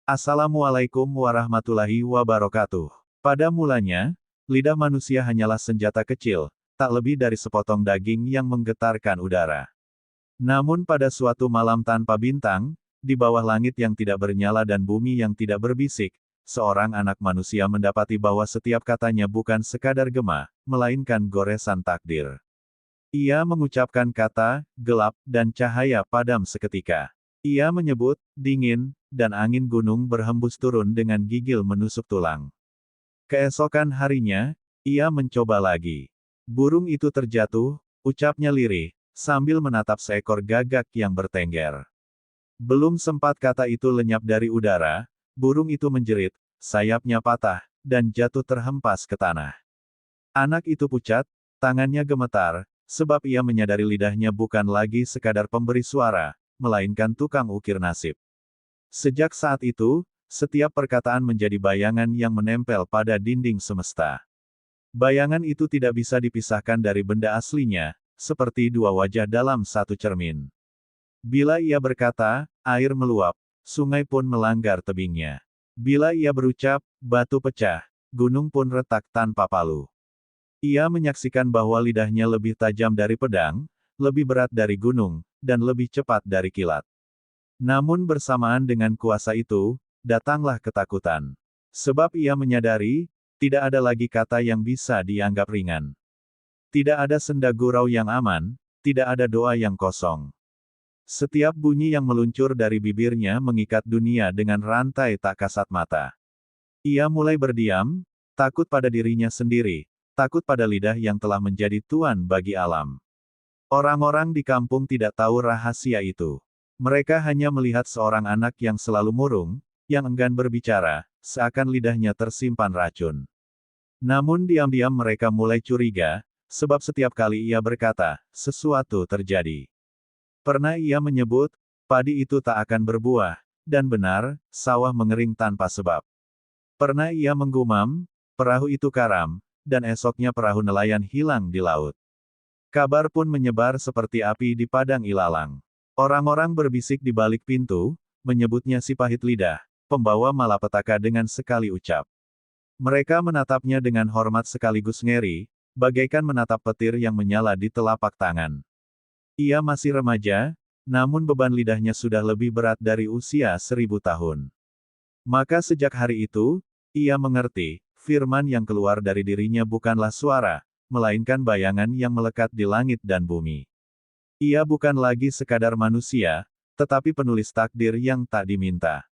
Assalamualaikum warahmatullahi wabarakatuh. Pada mulanya, lidah manusia hanyalah senjata kecil, tak lebih dari sepotong daging yang menggetarkan udara. Namun pada suatu malam tanpa bintang, di bawah langit yang tidak bernyala dan bumi yang tidak berbisik, seorang anak manusia mendapati bahwa setiap katanya bukan sekadar gema, melainkan goresan takdir. Ia mengucapkan kata, gelap, dan cahaya padam seketika. Ia menyebut, dingin, dan angin gunung berhembus turun dengan gigil menusuk tulang. Keesokan harinya, ia mencoba lagi. Burung itu terjatuh, ucapnya lirih, sambil menatap seekor gagak yang bertengger. Belum sempat kata itu lenyap dari udara, burung itu menjerit, sayapnya patah, dan jatuh terhempas ke tanah. Anak itu pucat, tangannya gemetar, sebab ia menyadari lidahnya bukan lagi sekadar pemberi suara, melainkan tukang ukir nasib. Sejak saat itu, setiap perkataan menjadi bayangan yang menempel pada dinding semesta. Bayangan itu tidak bisa dipisahkan dari benda aslinya, seperti dua wajah dalam satu cermin. Bila ia berkata, air meluap, sungai pun melanggar tebingnya. Bila ia berucap, batu pecah, gunung pun retak tanpa palu. Ia menyaksikan bahwa lidahnya lebih tajam dari pedang, lebih berat dari gunung, dan lebih cepat dari kilat. Namun bersamaan dengan kuasa itu, datanglah ketakutan. Sebab ia menyadari, tidak ada lagi kata yang bisa dianggap ringan. Tidak ada senda gurau yang aman, tidak ada doa yang kosong. Setiap bunyi yang meluncur dari bibirnya mengikat dunia dengan rantai tak kasat mata. Ia mulai berdiam, takut pada dirinya sendiri, takut pada lidah yang telah menjadi tuan bagi alam. Orang-orang di kampung tidak tahu rahasia itu. Mereka hanya melihat seorang anak yang selalu murung, yang enggan berbicara, seakan lidahnya tersimpan racun. Namun diam-diam mereka mulai curiga, sebab setiap kali ia berkata, sesuatu terjadi. Pernah ia menyebut, padi itu tak akan berbuah, dan benar, sawah mengering tanpa sebab. Pernah ia menggumam, perahu itu karam, dan esoknya perahu nelayan hilang di laut. Kabar pun menyebar seperti api di padang ilalang. Orang-orang berbisik di balik pintu, menyebutnya si pahit lidah, pembawa malapetaka dengan sekali ucap. Mereka menatapnya dengan hormat sekaligus ngeri, bagaikan menatap petir yang menyala di telapak tangan. Ia masih remaja, namun beban lidahnya sudah lebih berat dari usia 1000 tahun. Maka sejak hari itu, ia mengerti, firman yang keluar dari dirinya bukanlah suara, melainkan bayangan yang melekat di langit dan bumi. Ia bukan lagi sekadar manusia, tetapi penulis takdir yang tak diminta.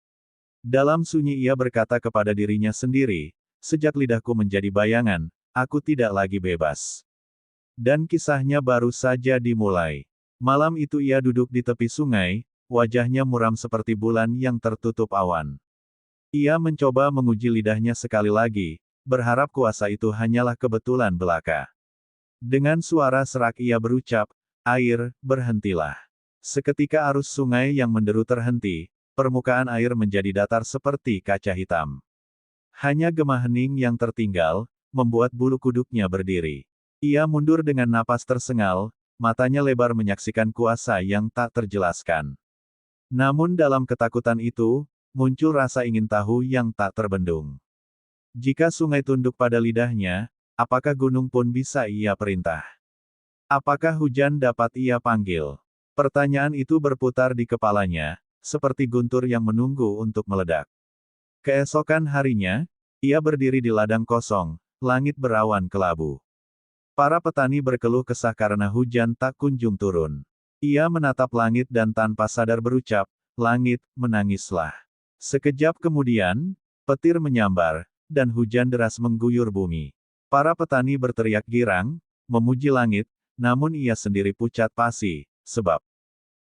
Dalam sunyi ia berkata kepada dirinya sendiri, sejak lidahku menjadi bayangan, aku tidak lagi bebas. Dan kisahnya baru saja dimulai. Malam itu ia duduk di tepi sungai, wajahnya muram seperti bulan yang tertutup awan. Ia mencoba menguji lidahnya sekali lagi, berharap kuasa itu hanyalah kebetulan belaka. Dengan suara serak ia berucap, air, berhentilah. Seketika arus sungai yang menderu terhenti, permukaan air menjadi datar seperti kaca hitam. Hanya gema hening yang tertinggal, membuat bulu kuduknya berdiri. Ia mundur dengan napas tersengal, matanya lebar menyaksikan kuasa yang tak terjelaskan. Namun dalam ketakutan itu, muncul rasa ingin tahu yang tak terbendung. Jika sungai tunduk pada lidahnya, apakah gunung pun bisa ia perintah? Apakah hujan dapat ia panggil? Pertanyaan itu berputar di kepalanya, seperti guntur yang menunggu untuk meledak. Keesokan harinya, ia berdiri di ladang kosong, langit berawan kelabu. Para petani berkeluh kesah karena hujan tak kunjung turun. Ia menatap langit dan tanpa sadar berucap, langit, menangislah. Sekejap kemudian, petir menyambar, dan hujan deras mengguyur bumi. Para petani berteriak girang, memuji langit, namun ia sendiri pucat pasi, sebab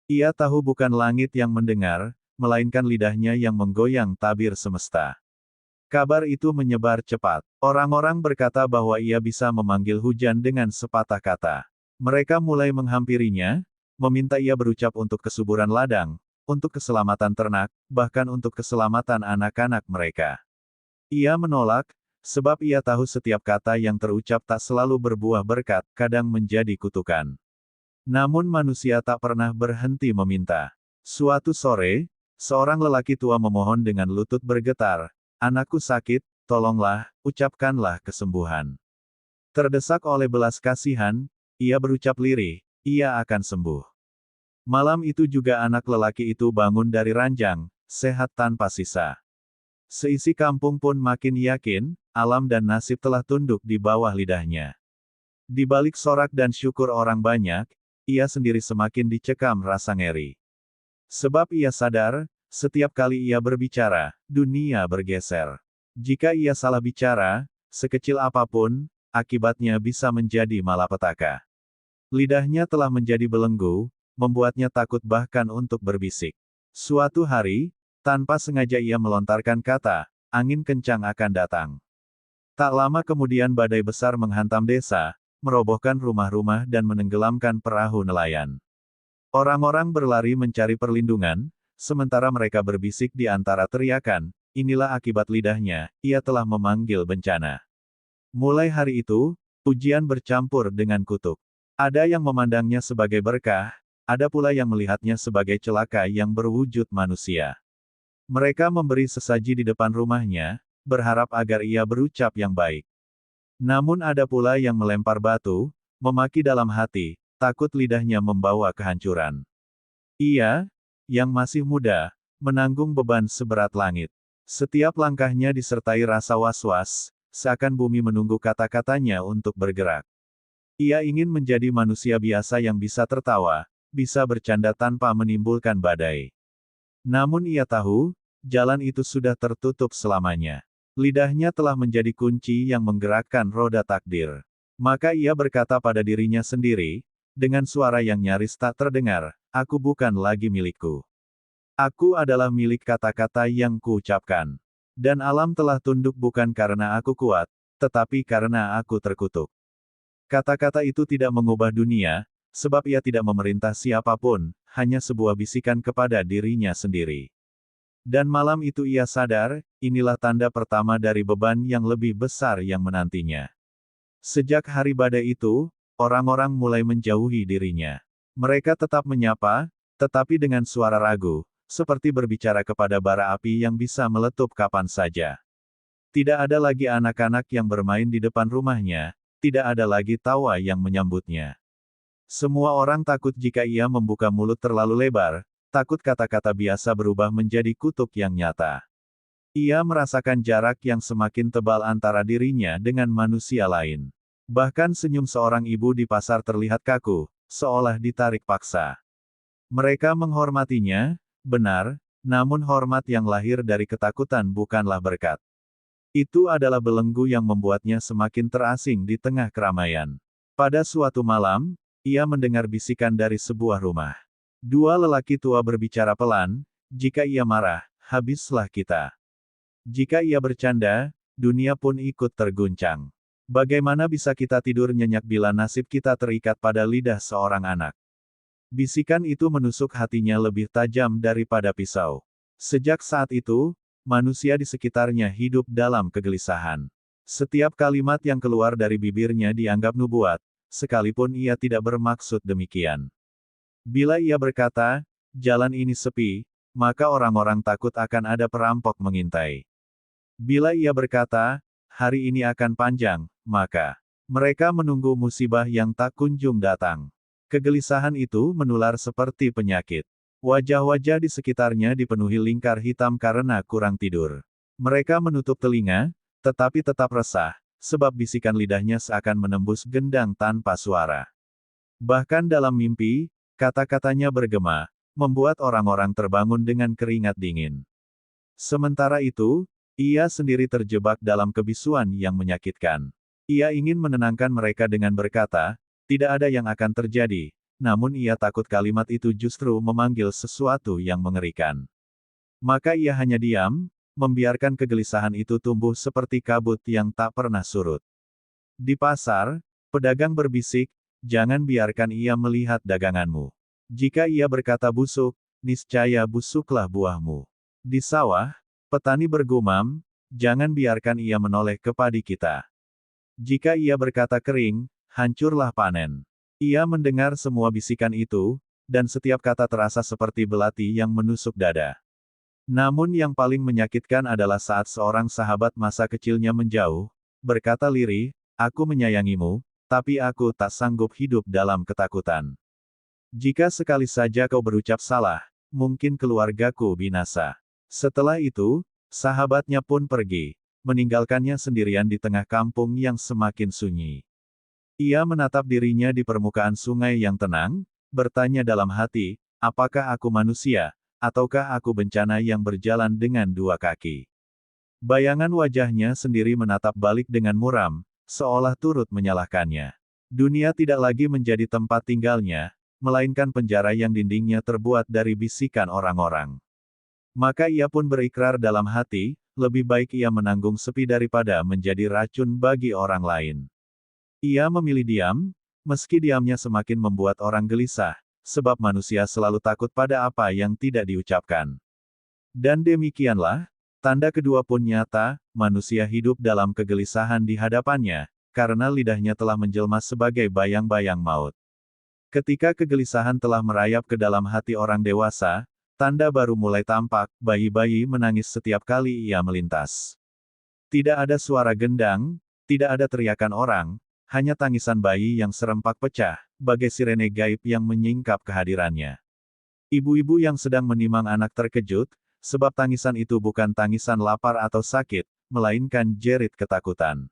ia tahu bukan langit yang mendengar, melainkan lidahnya yang menggoyang tabir semesta. Kabar itu menyebar cepat. Orang-orang berkata bahwa ia bisa memanggil hujan dengan sepatah kata. Mereka mulai menghampirinya, meminta ia berucap untuk kesuburan ladang, untuk keselamatan ternak, bahkan untuk keselamatan anak-anak mereka. Ia menolak, sebab ia tahu setiap kata yang terucap tak selalu berbuah berkat, kadang menjadi kutukan. Namun manusia tak pernah berhenti meminta. Suatu sore, Seorang lelaki tua memohon dengan lutut bergetar, "Anakku sakit, tolonglah, ucapkanlah kesembuhan." Terdesak oleh belas kasihan, ia berucap lirih, "Ia akan sembuh." Malam itu juga anak lelaki itu bangun dari ranjang, sehat tanpa sisa. Seisi kampung pun makin yakin, alam dan nasib telah tunduk di bawah lidahnya. Di balik sorak dan syukur orang banyak, ia sendiri semakin dicekam rasa ngeri. Sebab ia sadar, setiap kali ia berbicara, dunia bergeser. Jika ia salah bicara, sekecil apapun, akibatnya bisa menjadi malapetaka. Lidahnya telah menjadi belenggu, membuatnya takut bahkan untuk berbisik. Suatu hari, tanpa sengaja ia melontarkan kata, "Angin kencang akan datang." Tak lama kemudian badai besar menghantam desa, merobohkan rumah-rumah dan menenggelamkan perahu nelayan. Orang-orang berlari mencari perlindungan, sementara mereka berbisik di antara teriakan, "Inilah akibat lidahnya, ia telah memanggil bencana." Mulai hari itu, pujian bercampur dengan kutuk. Ada yang memandangnya sebagai berkah, ada pula yang melihatnya sebagai celaka yang berwujud manusia. Mereka memberi sesaji di depan rumahnya, berharap agar ia berucap yang baik. Namun ada pula yang melempar batu, memaki dalam hati, takut lidahnya membawa kehancuran. Ia, yang masih muda, menanggung beban seberat langit. Setiap langkahnya disertai rasa was-was, seakan bumi menunggu kata-katanya untuk bergerak. Ia ingin menjadi manusia biasa yang bisa tertawa, bisa bercanda tanpa menimbulkan badai. Namun ia tahu, jalan itu sudah tertutup selamanya. Lidahnya telah menjadi kunci yang menggerakkan roda takdir. Maka ia berkata pada dirinya sendiri, dengan suara yang nyaris tak terdengar, "Aku bukan lagi milikku. Aku adalah milik kata-kata yang kuucapkan. Dan alam telah tunduk bukan karena aku kuat, tetapi karena aku terkutuk." Kata-kata itu tidak mengubah dunia, sebab ia tidak memerintah siapapun, hanya sebuah bisikan kepada dirinya sendiri. Dan malam itu ia sadar, inilah tanda pertama dari beban yang lebih besar yang menantinya. Sejak hari badai itu, orang-orang mulai menjauhi dirinya. Mereka tetap menyapa, tetapi dengan suara ragu, seperti berbicara kepada bara api yang bisa meletup kapan saja. Tidak ada lagi anak-anak yang bermain di depan rumahnya, tidak ada lagi tawa yang menyambutnya. Semua orang takut jika ia membuka mulut terlalu lebar, takut kata-kata biasa berubah menjadi kutuk yang nyata. Ia merasakan jarak yang semakin tebal antara dirinya dengan manusia lain. Bahkan senyum seorang ibu di pasar terlihat kaku, seolah ditarik paksa. Mereka menghormatinya, benar, namun hormat yang lahir dari ketakutan bukanlah berkat. Itu adalah belenggu yang membuatnya semakin terasing di tengah keramaian. Pada suatu malam, ia mendengar bisikan dari sebuah rumah. Dua lelaki tua berbicara pelan, "Jika ia marah, habislah kita. Jika ia bercanda, dunia pun ikut terguncang. Bagaimana bisa kita tidur nyenyak bila nasib kita terikat pada lidah seorang anak?" Bisikan itu menusuk hatinya lebih tajam daripada pisau. Sejak saat itu, manusia di sekitarnya hidup dalam kegelisahan. Setiap kalimat yang keluar dari bibirnya dianggap nubuat, sekalipun ia tidak bermaksud demikian. Bila ia berkata, "Jalan ini sepi," maka orang-orang takut akan ada perampok mengintai. Bila ia berkata, "Hari ini akan panjang," maka mereka menunggu musibah yang tak kunjung datang. Kegelisahan itu menular seperti penyakit. Wajah-wajah di sekitarnya dipenuhi lingkar hitam karena kurang tidur. Mereka menutup telinga, tetapi tetap resah, sebab bisikan lidahnya seakan menembus gendang tanpa suara. Bahkan dalam mimpi, kata-katanya bergema, membuat orang-orang terbangun dengan keringat dingin. Sementara itu, ia sendiri terjebak dalam kebisuan yang menyakitkan. Ia ingin menenangkan mereka dengan berkata, "Tidak ada yang akan terjadi," namun ia takut kalimat itu justru memanggil sesuatu yang mengerikan. Maka ia hanya diam, membiarkan kegelisahan itu tumbuh seperti kabut yang tak pernah surut. Di pasar, pedagang berbisik, "Jangan biarkan ia melihat daganganmu. Jika ia berkata busuk, niscaya busuklah buahmu." Di sawah, petani bergumam, "Jangan biarkan ia menoleh ke padi kita. Jika ia berkata kering, hancurlah panen." Ia mendengar semua bisikan itu, dan setiap kata terasa seperti belati yang menusuk dada. Namun yang paling menyakitkan adalah saat seorang sahabat masa kecilnya menjauh, berkata lirih, "Aku menyayangimu, tapi aku tak sanggup hidup dalam ketakutan. Jika sekali saja kau berucap salah, mungkin keluargaku binasa." Setelah itu, sahabatnya pun pergi, meninggalkannya sendirian di tengah kampung yang semakin sunyi. Ia menatap dirinya di permukaan sungai yang tenang, bertanya dalam hati, apakah aku manusia, ataukah aku bencana yang berjalan dengan dua kaki? Bayangan wajahnya sendiri menatap balik dengan muram, seolah turut menyalahkannya. Dunia tidak lagi menjadi tempat tinggalnya, melainkan penjara yang dindingnya terbuat dari bisikan orang-orang. Maka ia pun berikrar dalam hati, lebih baik ia menanggung sepi daripada menjadi racun bagi orang lain. Ia memilih diam, meski diamnya semakin membuat orang gelisah, sebab manusia selalu takut pada apa yang tidak diucapkan. Dan demikianlah, tanda kedua pun nyata, manusia hidup dalam kegelisahan di hadapannya, karena lidahnya telah menjelma sebagai bayang-bayang maut. Ketika kegelisahan telah merayap ke dalam hati orang dewasa, tanda baru mulai tampak, bayi-bayi menangis setiap kali ia melintas. Tidak ada suara gendang, tidak ada teriakan orang, hanya tangisan bayi yang serempak pecah, bagai sirene gaib yang menyingkap kehadirannya. Ibu-ibu yang sedang menimang anak terkejut, sebab tangisan itu bukan tangisan lapar atau sakit, melainkan jerit ketakutan.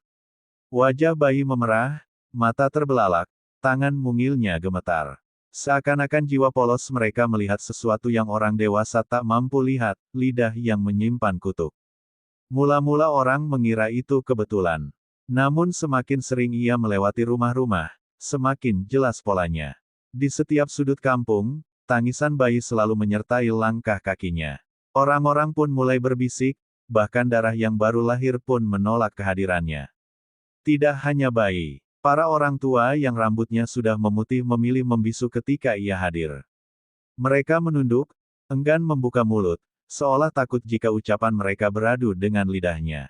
Wajah bayi memerah, mata terbelalak, tangan mungilnya gemetar. Seakan-akan jiwa polos mereka melihat sesuatu yang orang dewasa tak mampu lihat, lidah yang menyimpan kutuk. Mula-mula orang mengira itu kebetulan. Namun semakin sering ia melewati rumah-rumah, semakin jelas polanya. Di setiap sudut kampung, tangisan bayi selalu menyertai langkah kakinya. Orang-orang pun mulai berbisik, bahkan darah yang baru lahir pun menolak kehadirannya. Tidak hanya bayi, para orang tua yang rambutnya sudah memutih memilih membisu ketika ia hadir. Mereka menunduk, enggan membuka mulut, seolah takut jika ucapan mereka beradu dengan lidahnya.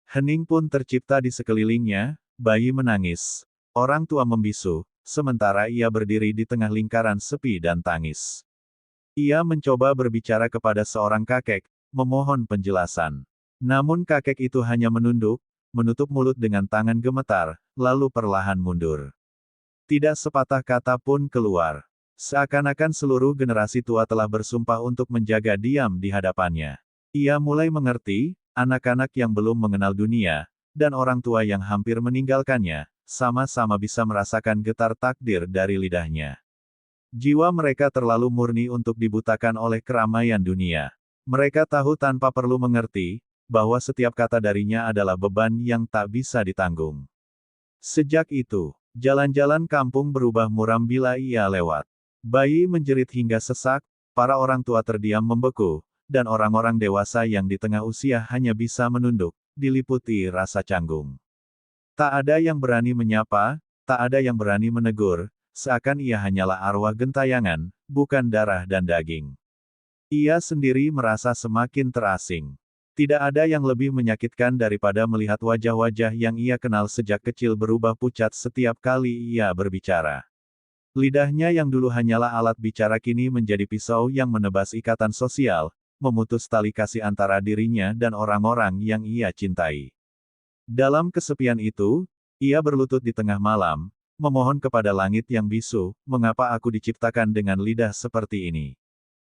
Hening pun tercipta di sekelilingnya, bayi menangis. Orang tua membisu, sementara ia berdiri di tengah lingkaran sepi dan tangis. Ia mencoba berbicara kepada seorang kakek, memohon penjelasan. Namun kakek itu hanya menunduk, menutup mulut dengan tangan gemetar, lalu perlahan mundur. Tidak sepatah kata pun keluar. Seakan-akan seluruh generasi tua telah bersumpah untuk menjaga diam di hadapannya. Ia mulai mengerti, anak-anak yang belum mengenal dunia, dan orang tua yang hampir meninggalkannya, sama-sama bisa merasakan getar takdir dari lidahnya. Jiwa mereka terlalu murni untuk dibutakan oleh keramaian dunia. Mereka tahu tanpa perlu mengerti, bahwa setiap kata darinya adalah beban yang tak bisa ditanggung. Sejak itu, jalan-jalan kampung berubah muram bila ia lewat. Bayi menjerit hingga sesak, para orang tua terdiam membeku, dan orang-orang dewasa yang di tengah usia hanya bisa menunduk, diliputi rasa canggung. Tak ada yang berani menyapa, tak ada yang berani menegur, seakan ia hanyalah arwah gentayangan, bukan darah dan daging. Ia sendiri merasa semakin terasing. Tidak ada yang lebih menyakitkan daripada melihat wajah-wajah yang ia kenal sejak kecil berubah pucat setiap kali ia berbicara. Lidahnya yang dulu hanyalah alat bicara kini menjadi pisau yang menebas ikatan sosial, memutus tali kasih antara dirinya dan orang-orang yang ia cintai. Dalam kesepian itu, ia berlutut di tengah malam, memohon kepada langit yang bisu, mengapa aku diciptakan dengan lidah seperti ini?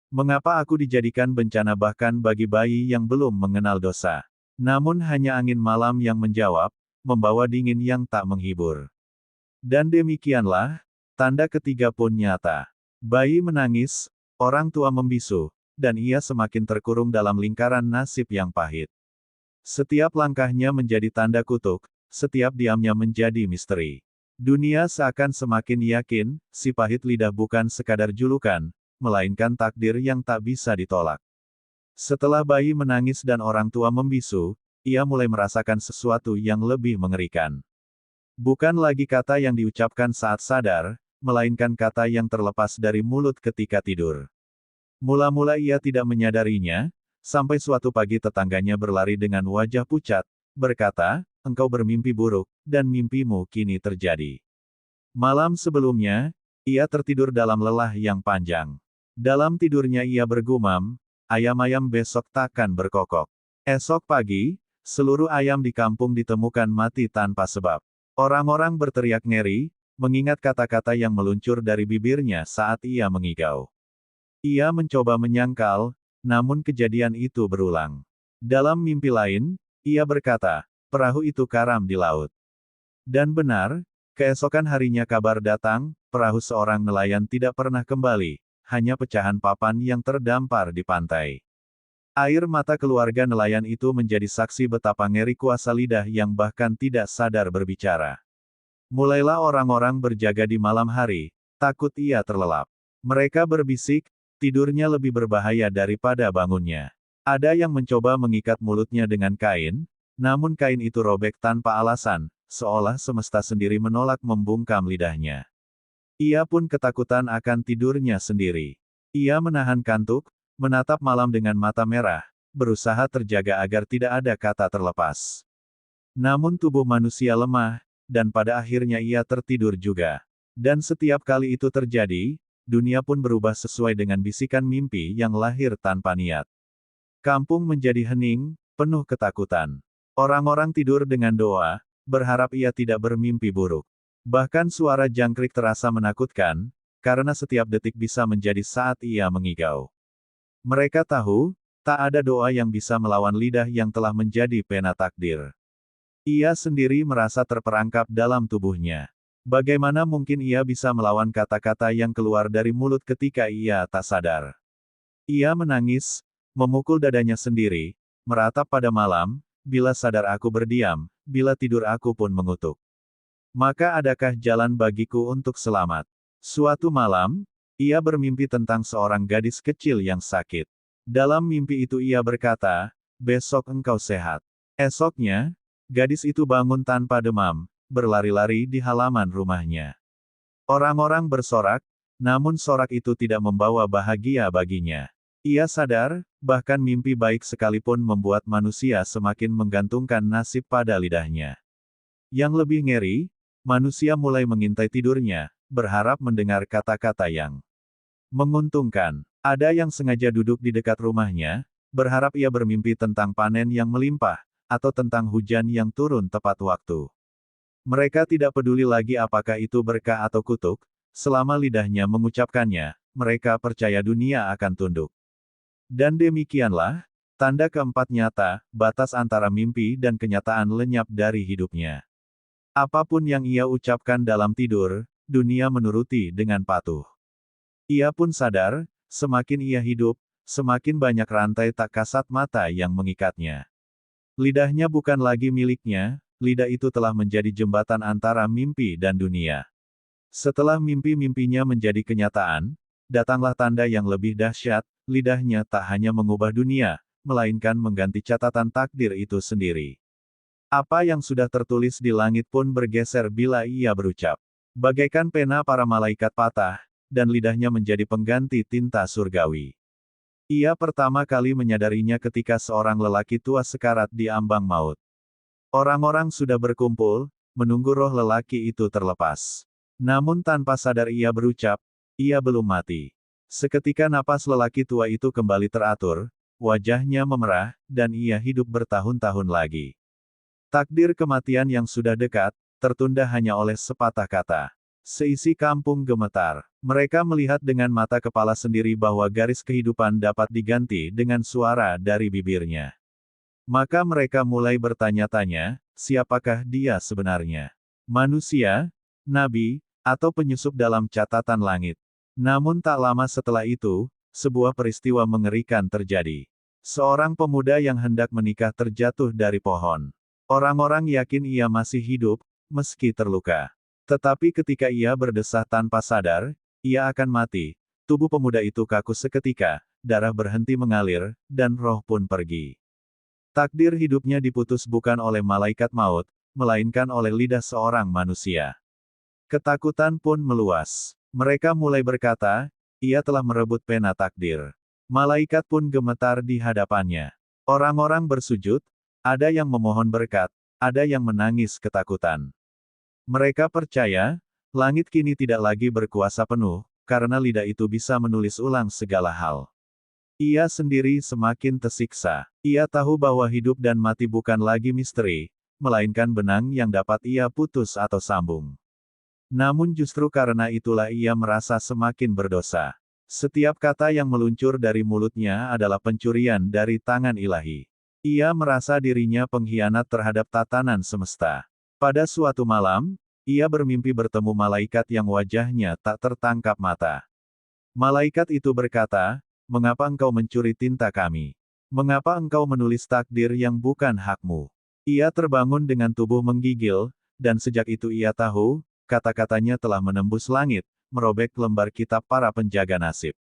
Mengapa aku dijadikan bencana bahkan bagi bayi yang belum mengenal dosa? Namun hanya angin malam yang menjawab, membawa dingin yang tak menghibur. Dan demikianlah, tanda ketiga pun nyata. Bayi menangis, orang tua membisu, dan ia semakin terkurung dalam lingkaran nasib yang pahit. Setiap langkahnya menjadi tanda kutuk, setiap diamnya menjadi misteri. Dunia seakan semakin yakin, si pahit lidah bukan sekadar julukan, melainkan takdir yang tak bisa ditolak. Setelah bayi menangis dan orang tua membisu, ia mulai merasakan sesuatu yang lebih mengerikan. Bukan lagi kata yang diucapkan saat sadar, melainkan kata yang terlepas dari mulut ketika tidur. Mula-mula ia tidak menyadarinya, sampai suatu pagi tetangganya berlari dengan wajah pucat, berkata, engkau bermimpi buruk, dan mimpimu kini terjadi. Malam sebelumnya, ia tertidur dalam lelah yang panjang. Dalam tidurnya ia bergumam, ayam-ayam besok takkan berkokok. Esok pagi, seluruh ayam di kampung ditemukan mati tanpa sebab. Orang-orang berteriak ngeri, mengingat kata-kata yang meluncur dari bibirnya saat ia mengigau. Ia mencoba menyangkal, namun kejadian itu berulang. Dalam mimpi lain, ia berkata, perahu itu karam di laut. Dan benar, keesokan harinya kabar datang, perahu seorang nelayan tidak pernah kembali, hanya pecahan papan yang terdampar di pantai. Air mata keluarga nelayan itu menjadi saksi betapa ngeri kuasa lidah yang bahkan tidak sadar berbicara. Mulailah orang-orang berjaga di malam hari, takut ia terlelap. Mereka berbisik, tidurnya lebih berbahaya daripada bangunnya. Ada yang mencoba mengikat mulutnya dengan kain, namun kain itu robek tanpa alasan, seolah semesta sendiri menolak membungkam lidahnya. Ia pun ketakutan akan tidurnya sendiri. Ia menahan kantuk, menatap malam dengan mata merah, berusaha terjaga agar tidak ada kata terlepas. Namun tubuh manusia lemah, dan pada akhirnya ia tertidur juga. Dan setiap kali itu terjadi, dunia pun berubah sesuai dengan bisikan mimpi yang lahir tanpa niat. Kampung menjadi hening, penuh ketakutan. Orang-orang tidur dengan doa, berharap ia tidak bermimpi buruk. Bahkan suara jangkrik terasa menakutkan, karena setiap detik bisa menjadi saat ia mengigau. Mereka tahu, tak ada doa yang bisa melawan lidah yang telah menjadi pena takdir. Ia sendiri merasa terperangkap dalam tubuhnya. Bagaimana mungkin ia bisa melawan kata-kata yang keluar dari mulut ketika ia tak sadar? Ia menangis, memukul dadanya sendiri, meratap pada malam, bila sadar aku berdiam, bila tidur aku pun mengutuk. Maka adakah jalan bagiku untuk selamat? Suatu malam, ia bermimpi tentang seorang gadis kecil yang sakit. Dalam mimpi itu ia berkata, besok engkau sehat. Esoknya, gadis itu bangun tanpa demam, berlari-lari di halaman rumahnya. Orang-orang bersorak, namun sorak itu tidak membawa bahagia baginya. Ia sadar, bahkan mimpi baik sekalipun membuat manusia semakin menggantungkan nasib pada lidahnya. Yang lebih ngeri, manusia mulai mengintai tidurnya, berharap mendengar kata-kata yang menguntungkan. Ada yang sengaja duduk di dekat rumahnya, berharap ia bermimpi tentang panen yang melimpah, atau tentang hujan yang turun tepat waktu. Mereka tidak peduli lagi apakah itu berkah atau kutuk, selama lidahnya mengucapkannya, mereka percaya dunia akan tunduk. Dan demikianlah, tanda keempat nyata, batas antara mimpi dan kenyataan lenyap dari hidupnya. Apapun yang ia ucapkan dalam tidur, dunia menuruti dengan patuh. Ia pun sadar, semakin ia hidup, semakin banyak rantai tak kasat mata yang mengikatnya. Lidahnya bukan lagi miliknya, lidah itu telah menjadi jembatan antara mimpi dan dunia. Setelah mimpi-mimpinya menjadi kenyataan, datanglah tanda yang lebih dahsyat, lidahnya tak hanya mengubah dunia, melainkan mengganti catatan takdir itu sendiri. Apa yang sudah tertulis di langit pun bergeser bila ia berucap. Bagaikan pena para malaikat patah, dan lidahnya menjadi pengganti tinta surgawi. Ia pertama kali menyadarinya ketika seorang lelaki tua sekarat di ambang maut. Orang-orang sudah berkumpul, menunggu roh lelaki itu terlepas. Namun tanpa sadar ia berucap, ia belum mati. Seketika napas lelaki tua itu kembali teratur, wajahnya memerah, dan ia hidup bertahun-tahun lagi. Takdir kematian yang sudah dekat, tertunda hanya oleh sepatah kata. Seisi kampung gemetar. Mereka melihat dengan mata kepala sendiri bahwa garis kehidupan dapat diganti dengan suara dari bibirnya. Maka mereka mulai bertanya-tanya, siapakah dia sebenarnya? Manusia, nabi, atau penyusup dalam catatan langit? Namun tak lama setelah itu, sebuah peristiwa mengerikan terjadi. Seorang pemuda yang hendak menikah terjatuh dari pohon. Orang-orang yakin ia masih hidup, meski terluka. Tetapi ketika ia berdesah tanpa sadar, ia akan mati. Tubuh pemuda itu kaku seketika, darah berhenti mengalir, dan roh pun pergi. Takdir hidupnya diputus bukan oleh malaikat maut, melainkan oleh lidah seorang manusia. Ketakutan pun meluas. Mereka mulai berkata, ia telah merebut pena takdir. Malaikat pun gemetar di hadapannya. Orang-orang bersujud, ada yang memohon berkat, ada yang menangis ketakutan. Mereka percaya, langit kini tidak lagi berkuasa penuh, karena lidah itu bisa menulis ulang segala hal. Ia sendiri semakin tersiksa. Ia tahu bahwa hidup dan mati bukan lagi misteri, melainkan benang yang dapat ia putus atau sambung. Namun justru karena itulah ia merasa semakin berdosa. Setiap kata yang meluncur dari mulutnya adalah pencurian dari tangan ilahi. Ia merasa dirinya pengkhianat terhadap tatanan semesta. Pada suatu malam, ia bermimpi bertemu malaikat yang wajahnya tak tertangkap mata. Malaikat itu berkata, "Mengapa engkau mencuri tinta kami? Mengapa engkau menulis takdir yang bukan hakmu?" Ia terbangun dengan tubuh menggigil, dan sejak itu ia tahu, kata-katanya telah menembus langit, merobek lembar kitab para penjaga nasib.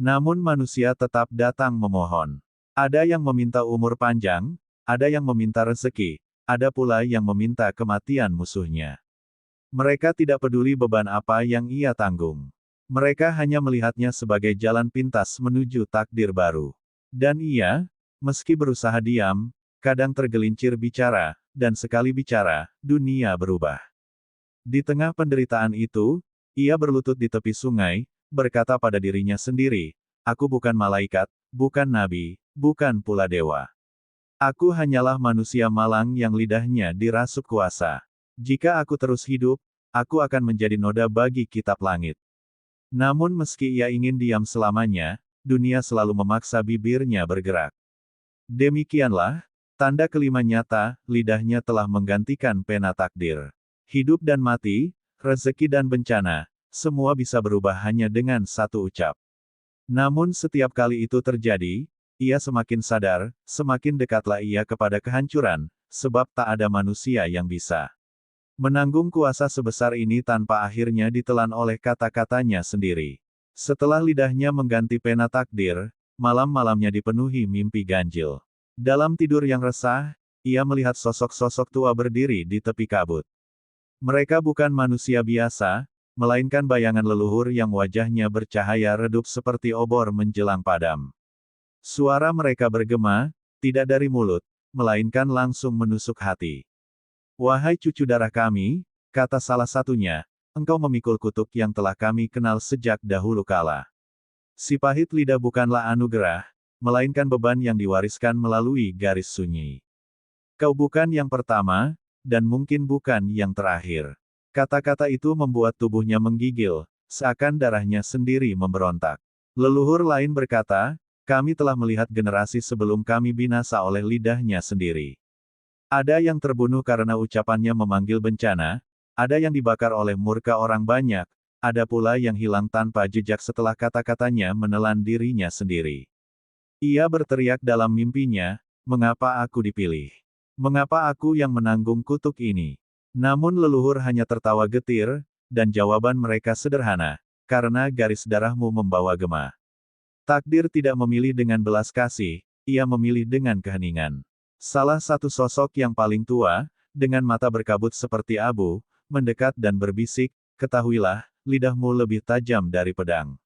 Namun manusia tetap datang memohon. Ada yang meminta umur panjang, ada yang meminta rezeki, ada pula yang meminta kematian musuhnya. Mereka tidak peduli beban apa yang ia tanggung. Mereka hanya melihatnya sebagai jalan pintas menuju takdir baru. Dan ia, meski berusaha diam, kadang tergelincir bicara, dan sekali bicara, dunia berubah. Di tengah penderitaan itu, ia berlutut di tepi sungai, berkata pada dirinya sendiri, "Aku bukan malaikat, bukan nabi, bukan pula dewa. Aku hanyalah manusia malang yang lidahnya dirasuk kuasa. Jika aku terus hidup, aku akan menjadi noda bagi kitab langit." Namun meski ia ingin diam selamanya, dunia selalu memaksa bibirnya bergerak. Demikianlah, tanda kelima nyata, lidahnya telah menggantikan pena takdir. Hidup dan mati, rezeki dan bencana, semua bisa berubah hanya dengan satu ucap. Namun setiap kali itu terjadi, ia semakin sadar, semakin dekatlah ia kepada kehancuran, sebab tak ada manusia yang bisa menanggung kuasa sebesar ini tanpa akhirnya ditelan oleh kata-katanya sendiri. Setelah lidahnya mengganti pena takdir, malam-malamnya dipenuhi mimpi ganjil. Dalam tidur yang resah, ia melihat sosok-sosok tua berdiri di tepi kabut. Mereka bukan manusia biasa, melainkan bayangan leluhur yang wajahnya bercahaya redup seperti obor menjelang padam. Suara mereka bergema, tidak dari mulut, melainkan langsung menusuk hati. "Wahai cucu darah kami," kata salah satunya, "engkau memikul kutuk yang telah kami kenal sejak dahulu kala. Si pahit lidah bukanlah anugerah, melainkan beban yang diwariskan melalui garis sunyi. Kau bukan yang pertama, dan mungkin bukan yang terakhir." Kata-kata itu membuat tubuhnya menggigil, seakan darahnya sendiri memberontak. Leluhur lain berkata, "Kami telah melihat generasi sebelum kami binasa oleh lidahnya sendiri. Ada yang terbunuh karena ucapannya memanggil bencana, ada yang dibakar oleh murka orang banyak, ada pula yang hilang tanpa jejak setelah kata-katanya menelan dirinya sendiri." Ia berteriak dalam mimpinya, "Mengapa aku dipilih? Mengapa aku yang menanggung kutuk ini?" Namun leluhur hanya tertawa getir, dan jawaban mereka sederhana, "Karena garis darahmu membawa gema. Takdir tidak memilih dengan belas kasih, ia memilih dengan keheningan." Salah satu sosok yang paling tua, dengan mata berkabut seperti abu, mendekat dan berbisik, "Ketahuilah, lidahmu lebih tajam dari pedang.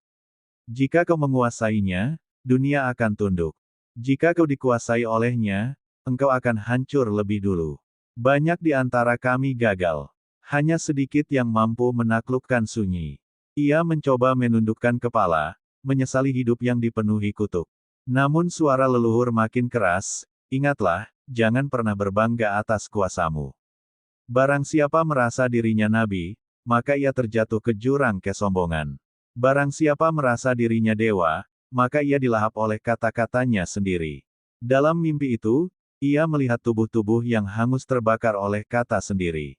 Jika kau menguasainya, dunia akan tunduk. Jika kau dikuasai olehnya, engkau akan hancur lebih dulu. Banyak di antara kami gagal. Hanya sedikit yang mampu menaklukkan sunyi." Ia mencoba menundukkan kepala, menyesali hidup yang dipenuhi kutuk. Namun suara leluhur makin keras, "Ingatlah, jangan pernah berbangga atas kuasamu. Barang siapa merasa dirinya nabi, maka ia terjatuh ke jurang kesombongan. Barang siapa merasa dirinya dewa, maka ia dilahap oleh kata-katanya sendiri." Dalam mimpi itu, ia melihat tubuh-tubuh yang hangus terbakar oleh kata sendiri.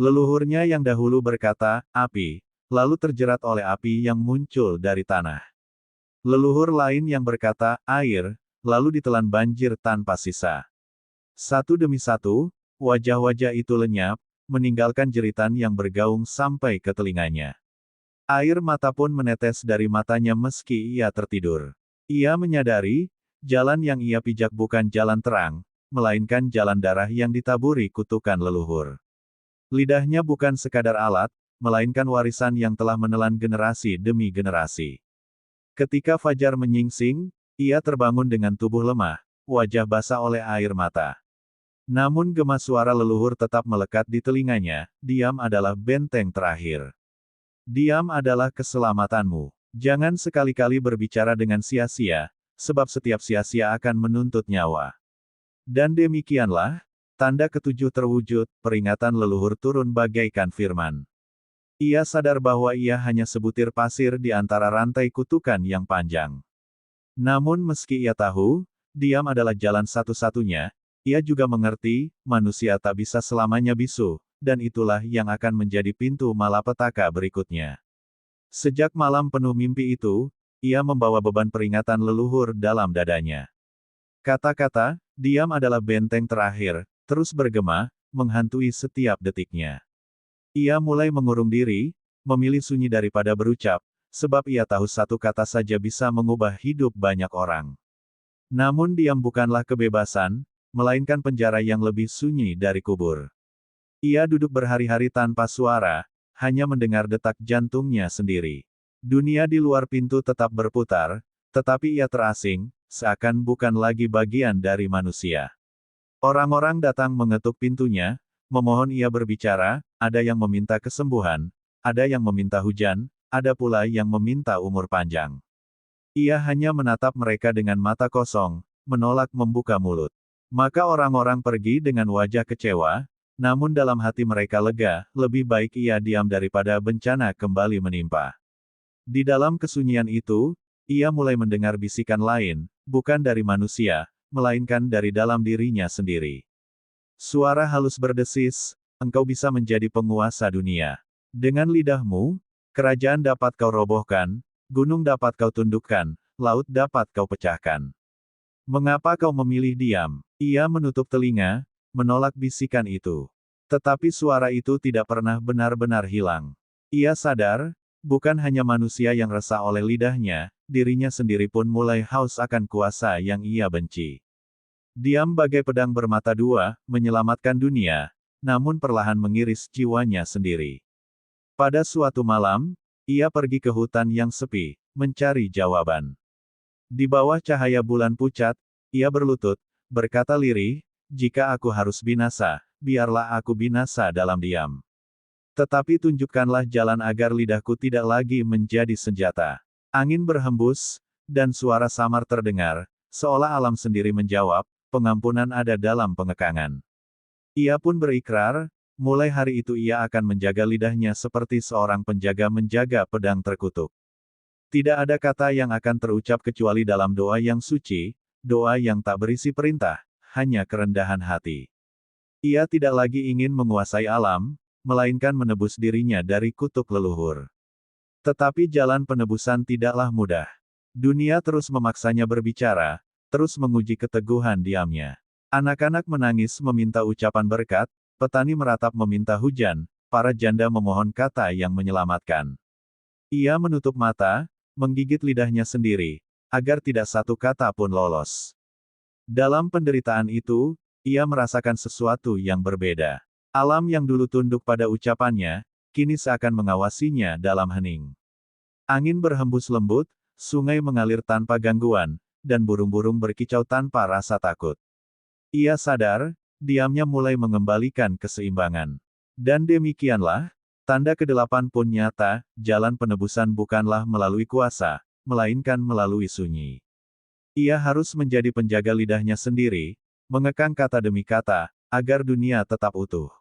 Leluhurnya yang dahulu berkata, "Api," lalu terjerat oleh api yang muncul dari tanah. Leluhur lain yang berkata, "Air," lalu ditelan banjir tanpa sisa. Satu demi satu, wajah-wajah itu lenyap, meninggalkan jeritan yang bergaung sampai ke telinganya. Air mata pun menetes dari matanya meski ia tertidur. Ia menyadari, jalan yang ia pijak bukan jalan terang, melainkan jalan darah yang ditaburi kutukan leluhur. Lidahnya bukan sekadar alat, melainkan warisan yang telah menelan generasi demi generasi. Ketika fajar menyingsing, ia terbangun dengan tubuh lemah, wajah basah oleh air mata. Namun gema suara leluhur tetap melekat di telinganya, "Diam adalah benteng terakhir. Diam adalah keselamatanmu. Jangan sekali-kali berbicara dengan sia-sia, sebab setiap sia-sia akan menuntut nyawa. Dan demikianlah, tanda ketujuh terwujud, peringatan leluhur turun bagaikan firman. Ia sadar bahwa ia hanya sebutir pasir di antara rantai kutukan yang panjang. Namun meski ia tahu, diam adalah jalan satu-satunya, ia juga mengerti, manusia tak bisa selamanya bisu, dan itulah yang akan menjadi pintu malapetaka berikutnya. Sejak malam penuh mimpi itu, ia membawa beban peringatan leluhur dalam dadanya. Kata-kata, diam adalah benteng terakhir, terus bergema, menghantui setiap detiknya. Ia mulai mengurung diri, memilih sunyi daripada berucap, sebab ia tahu satu kata saja bisa mengubah hidup banyak orang. Namun diam bukanlah kebebasan, melainkan penjara yang lebih sunyi dari kubur. Ia duduk berhari-hari tanpa suara, hanya mendengar detak jantungnya sendiri. Dunia di luar pintu tetap berputar, tetapi ia terasing, seakan bukan lagi bagian dari manusia. Orang-orang datang mengetuk pintunya, memohon ia berbicara, ada yang meminta kesembuhan, ada yang meminta hujan, ada pula yang meminta umur panjang. Ia hanya menatap mereka dengan mata kosong, menolak membuka mulut. Maka orang-orang pergi dengan wajah kecewa, namun dalam hati mereka lega, lebih baik ia diam daripada bencana kembali menimpa. Di dalam kesunyian itu, ia mulai mendengar bisikan lain, bukan dari manusia, melainkan dari dalam dirinya sendiri. Suara halus berdesis, engkau bisa menjadi penguasa dunia. Dengan lidahmu, kerajaan dapat kau robohkan, gunung dapat kau tundukkan, laut dapat kau pecahkan. Mengapa kau memilih diam? Ia menutup telinga, menolak bisikan itu. Tetapi suara itu tidak pernah benar-benar hilang. Ia sadar, bukan hanya manusia yang resah oleh lidahnya, dirinya sendiri pun mulai haus akan kuasa yang ia benci. Diam bagai pedang bermata dua, menyelamatkan dunia, namun perlahan mengiris jiwanya sendiri. Pada suatu malam, ia pergi ke hutan yang sepi, mencari jawaban. Di bawah cahaya bulan pucat, ia berlutut, berkata lirih, jika aku harus binasa, biarlah aku binasa dalam diam. Tetapi tunjukkanlah jalan agar lidahku tidak lagi menjadi senjata. Angin berhembus, dan suara samar terdengar, seolah alam sendiri menjawab, pengampunan ada dalam pengekangan. Ia pun berikrar, mulai hari itu ia akan menjaga lidahnya seperti seorang penjaga menjaga pedang terkutuk. Tidak ada kata yang akan terucap kecuali dalam doa yang suci, doa yang tak berisi perintah, hanya kerendahan hati. Ia tidak lagi ingin menguasai alam, melainkan menebus dirinya dari kutuk leluhur. Tetapi jalan penebusan tidaklah mudah. Dunia terus memaksanya berbicara, terus menguji keteguhan diamnya. Anak-anak menangis meminta ucapan berkat, petani meratap meminta hujan, para janda memohon kata yang menyelamatkan. Ia menutup mata, menggigit lidahnya sendiri, agar tidak satu kata pun lolos. Dalam penderitaan itu, ia merasakan sesuatu yang berbeda. Alam yang dulu tunduk pada ucapannya, kini seakan mengawasinya dalam hening. Angin berhembus lembut, sungai mengalir tanpa gangguan, dan burung-burung berkicau tanpa rasa takut. Ia sadar, diamnya mulai mengembalikan keseimbangan. Dan demikianlah, tanda ke-8 pun nyata, jalan penebusan bukanlah melalui kuasa, melainkan melalui sunyi. Ia harus menjadi penjaga lidahnya sendiri, mengekang kata demi kata, agar dunia tetap utuh.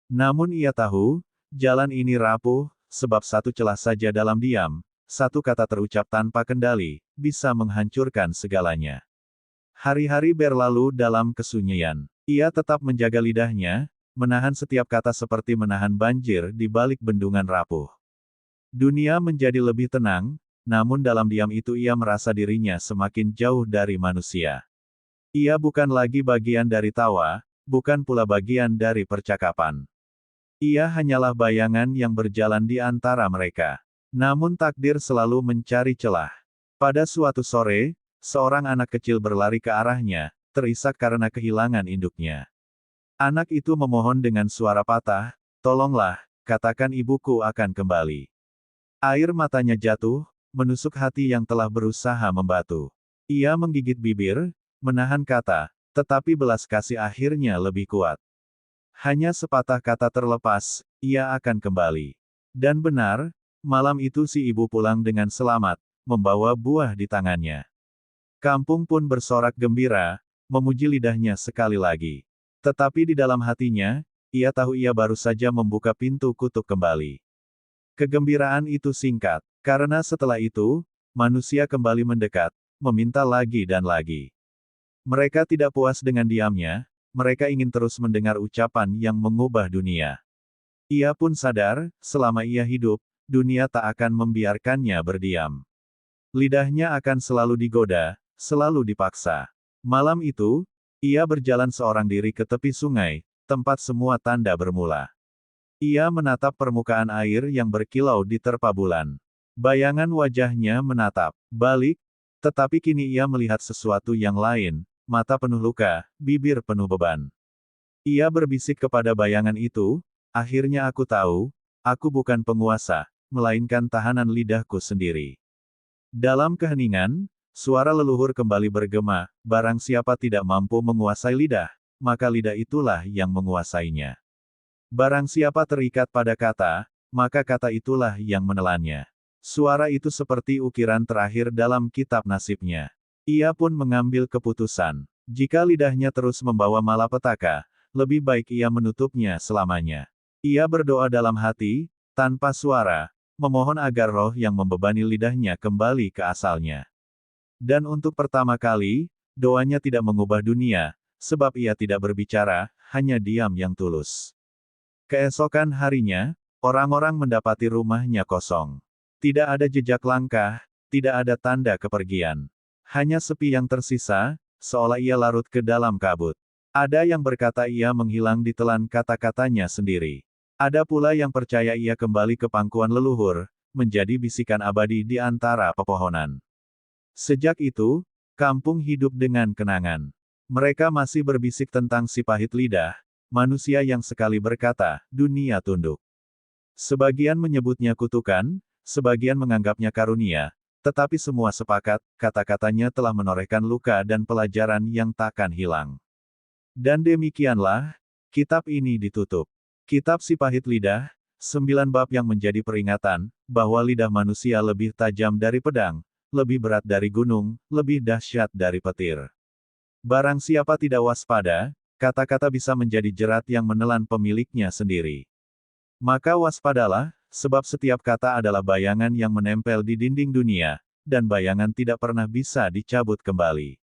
Namun ia tahu, jalan ini rapuh, sebab satu celah saja dalam diam, satu kata terucap tanpa kendali, bisa menghancurkan segalanya. Hari-hari berlalu dalam kesunyian. Ia tetap menjaga lidahnya, menahan setiap kata seperti menahan banjir di balik bendungan rapuh. Dunia menjadi lebih tenang, namun dalam diam itu ia merasa dirinya semakin jauh dari manusia. Ia bukan lagi bagian dari tawa, bukan pula bagian dari percakapan. Ia hanyalah bayangan yang berjalan di antara mereka. Namun takdir selalu mencari celah. Pada suatu sore, seorang anak kecil berlari ke arahnya, terisak karena kehilangan induknya. Anak itu memohon dengan suara patah, tolonglah, katakan ibuku akan kembali. Air matanya jatuh, menusuk hati yang telah berusaha membatu. Ia menggigit bibir, menahan kata, tetapi belas kasih akhirnya lebih kuat. Hanya sepatah kata terlepas, ia akan kembali. Dan benar, malam itu si ibu pulang dengan selamat, membawa buah di tangannya. Kampung pun bersorak gembira, memuji lidahnya sekali lagi. Tetapi di dalam hatinya, ia tahu ia baru saja membuka pintu kutuk kembali. Kegembiraan itu singkat, karena setelah itu, manusia kembali mendekat, meminta lagi dan lagi. Mereka tidak puas dengan diamnya, mereka ingin terus mendengar ucapan yang mengubah dunia. Ia pun sadar, selama ia hidup, dunia tak akan membiarkannya berdiam. Lidahnya akan selalu digoda, selalu dipaksa. Malam itu, ia berjalan seorang diri ke tepi sungai, tempat semua tanda bermula. Ia menatap permukaan air yang berkilau di terpa bulan. Bayangan wajahnya menatap balik, tetapi kini ia melihat sesuatu yang lain, mata penuh luka, bibir penuh beban. Ia berbisik kepada bayangan itu, akhirnya aku tahu, aku bukan penguasa, melainkan tahanan lidahku sendiri. Dalam keheningan, suara leluhur kembali bergema, barang siapa tidak mampu menguasai lidah, maka lidah itulah yang menguasainya. Barang siapa terikat pada kata, maka kata itulah yang menelannya. Suara itu seperti ukiran terakhir dalam kitab nasibnya. Ia pun mengambil keputusan. Jika lidahnya terus membawa malapetaka, lebih baik ia menutupnya selamanya. Ia berdoa dalam hati, tanpa suara, memohon agar roh yang membebani lidahnya kembali ke asalnya. Dan untuk pertama kali, doanya tidak mengubah dunia, sebab ia tidak berbicara, hanya diam yang tulus. Keesokan harinya, orang-orang mendapati rumahnya kosong. Tidak ada jejak langkah, tidak ada tanda kepergian. Hanya sepi yang tersisa, seolah ia larut ke dalam kabut. Ada yang berkata ia menghilang ditelan kata-katanya sendiri. Ada pula yang percaya ia kembali ke pangkuan leluhur, menjadi bisikan abadi di antara pepohonan. Sejak itu, kampung hidup dengan kenangan. Mereka masih berbisik tentang si pahit lidah, manusia yang sekali berkata, dunia tunduk. Sebagian menyebutnya kutukan, sebagian menganggapnya karunia, tetapi semua sepakat, kata-katanya telah menorehkan luka dan pelajaran yang takkan hilang. Dan demikianlah, kitab ini ditutup. Kitab Si Pahit Lidah, 9 bab yang menjadi peringatan, bahwa lidah manusia lebih tajam dari pedang, lebih berat dari gunung, lebih dahsyat dari petir. Barang siapa tidak waspada, kata-kata bisa menjadi jerat yang menelan pemiliknya sendiri. Maka waspadalah, sebab setiap kata adalah bayangan yang menempel di dinding dunia, dan bayangan tidak pernah bisa dicabut kembali.